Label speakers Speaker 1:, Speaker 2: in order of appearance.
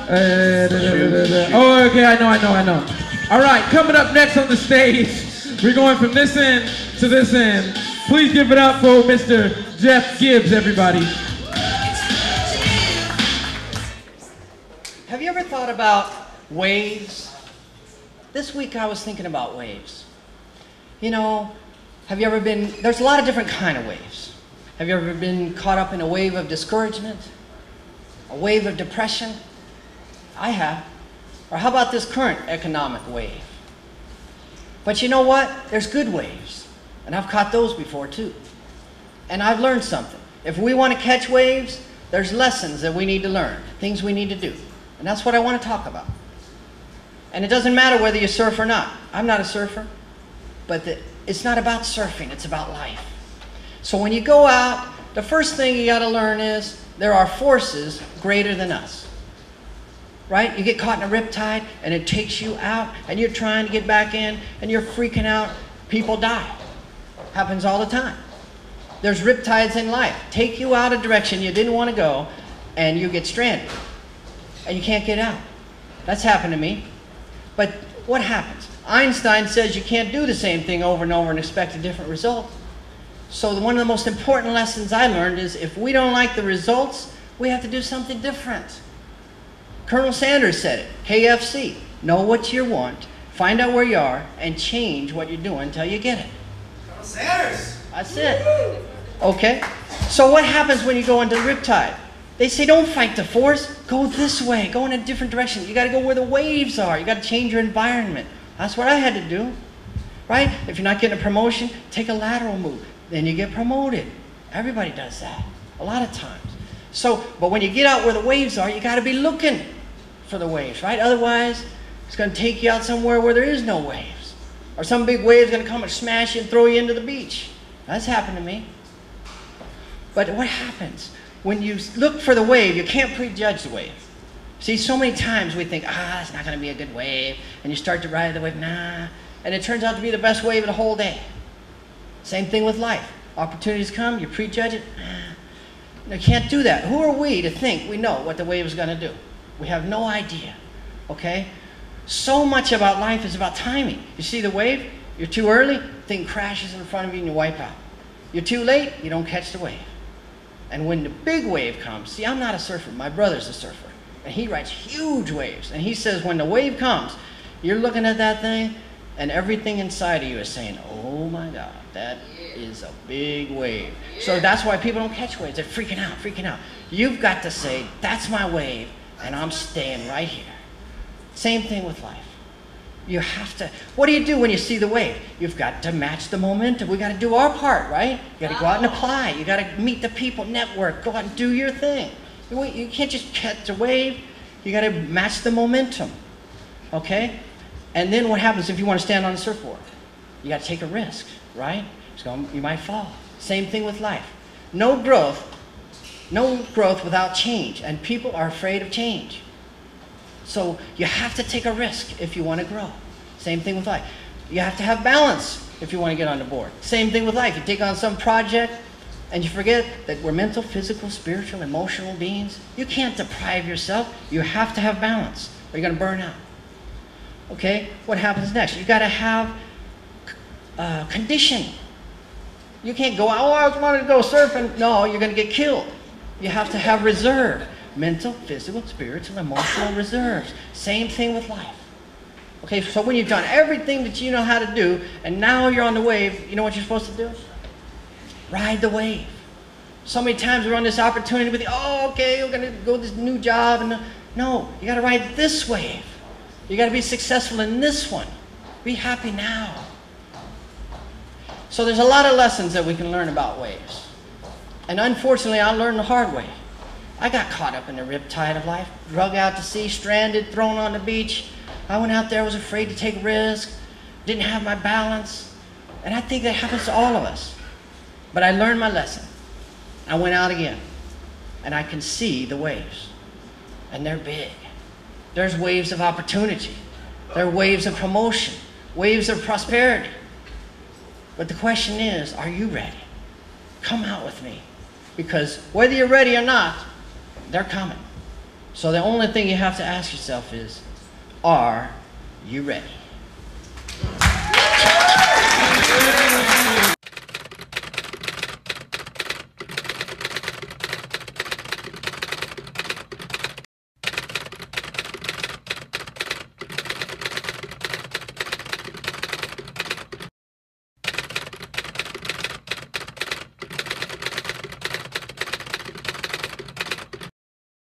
Speaker 1: Oh, okay, I know. All right, coming up next on the stage, we're going from this end to this end. Please give it up for Mr. Jeff Gibbs, everybody.
Speaker 2: Have you ever thought about waves? This week I was thinking about waves. You know, have you ever been, there's a lot of different kind of waves. Have you ever been caught up in a wave of discouragement? A wave of depression? I have. Or how about this current economic wave? But you know what? There's good waves. And I've caught those before too. And I've learned something. If we want to catch waves, there's lessons that we need to learn, things we need to do. And that's what I want to talk about. And it doesn't matter whether you surf or not. I'm not a surfer. But it's not about surfing, it's about life. So when you go out, the first thing you got to learn is there are forces greater than us. Right? You get caught in a riptide and it takes you out and you're trying to get back in and you're freaking out. People die. Happens all the time. There's riptides in life. Take you out a direction you didn't want to go and you get stranded. And you can't get out. That's happened to me. But what happens? Einstein says you can't do the same thing over and over and expect a different result. So one of the most important lessons I learned is if we don't like the results, we have to do something different. Colonel Sanders said it, KFC, know what you want, find out where you are, and change what you're doing until you get it.
Speaker 3: Colonel Sanders!
Speaker 2: That's it. Okay? So what happens when you go into the riptide? They say don't fight the force, go this way, go in a different direction. You got to go where the waves are. You got to change your environment. That's what I had to do. Right? If you're not getting a promotion, take a lateral move. Then you get promoted. Everybody does that a lot of times. So, but when you get out where the waves are, you got to be looking for the waves, right? Otherwise, it's going to take you out somewhere where there is no waves. Or some big wave's going to come and smash you and throw you into the beach. That's happened to me. But what happens? When you look for the wave, you can't prejudge the wave. See, so many times we think, it's not going to be a good wave. And you start to ride the wave, nah. And it turns out to be the best wave of the whole day. Same thing with life. Opportunities come, you prejudge it. You can't do that. Who are we to think we know what the wave is going to do? We have no idea. Okay? So much about life is about timing. You see the wave, you're too early, thing crashes in front of you and you wipe out. You're too late, you don't catch the wave. And when the big wave comes, see, I'm not a surfer, my brother's a surfer. And he rides huge waves. And he says when the wave comes, you're looking at that thing, and everything inside of you is saying, oh my God, that is a big wave. So that's why people don't catch waves. They're freaking out, freaking out. You've got to say, that's my wave, and I'm staying right here. Same thing with life. You have to, what do you do when you see the wave? You've got to match the momentum. We got to do our part, right? You got to go out and apply. You got to meet the people, network, go out and do your thing. You can't just catch a wave. You got to match the momentum, okay? And then what happens if you want to stand on a surfboard? You got to take a risk, right? So you might fall. Same thing with life. No growth without change, and people are afraid of change. So you have to take a risk if you want to grow. Same thing with life. You have to have balance if you want to get on the board. Same thing with life. You take on some project and you forget that we're mental, physical, spiritual, emotional beings. You can't deprive yourself. You have to have balance or you're going to burn out. Okay? What happens next? You got to have conditioning. You can't go, I wanted to go surfing. No, you're going to get killed. You have to have reserve. Mental, physical, spiritual, emotional reserves. Same thing with life. Okay, so when you've done everything that you know how to do, and now you're on the wave, you know what you're supposed to do? Ride the wave. So many times we're on this opportunity with, okay, we're going to go to this new job. And no, you got to ride this wave. You got to be successful in this one. Be happy now. So there's a lot of lessons that we can learn about waves. And unfortunately, I learned the hard way. I got caught up in the riptide of life, drug out to sea, stranded, thrown on the beach. I went out there, was afraid to take risks, didn't have my balance. And I think that happens to all of us. But I learned my lesson. I went out again, and I can see the waves. And they're big. There's waves of opportunity. There are waves of promotion, waves of prosperity. But the question is, are you ready? Come out with me. Because whether you're ready or not, they're coming. So the only thing you have to ask yourself is, are you ready?